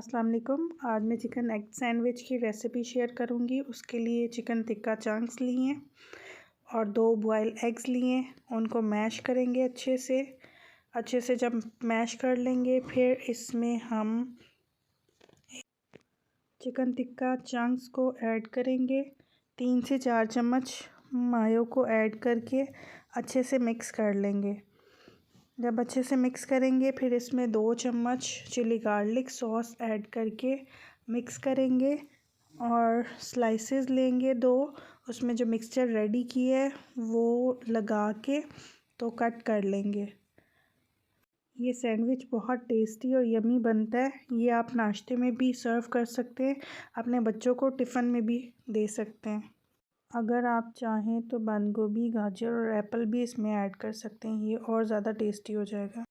अस्सलाम वालेकुम। आज मैं चिकन एग सैंडविच की रेसिपी शेयर करूंगी। उसके लिए चिकन टिक्का चंक्स लिए और 2 बॉयल एग्स लिए। उनको मैश करेंगे अच्छे से जब मैश कर लेंगे फिर इसमें हम चिकन टिक्का चंक्स को ऐड करेंगे। 3 से 4 चम्मच मायो को ऐड करके अच्छे से मिक्स कर लेंगे। जब अच्छे से मिक्स करेंगे फिर इसमें 2 चम्मच चिली गार्लिक सॉस ऐड करके मिक्स करेंगे और स्लाइसेस लेंगे 2। उसमें जो मिक्सचर रेडी किया है वो लगा के तो कट कर लेंगे। ये सैंडविच बहुत टेस्टी और यमी बनता है। ये आप नाश्ते में भी सर्व कर सकते हैं, अपने बच्चों को टिफ़िन में भी दे सकते हैं। अगर आप चाहें तो बंद गोभी, गाजर और एप्पल भी इसमें ऐड कर सकते हैं, ये और ज़्यादा टेस्टी हो जाएगा।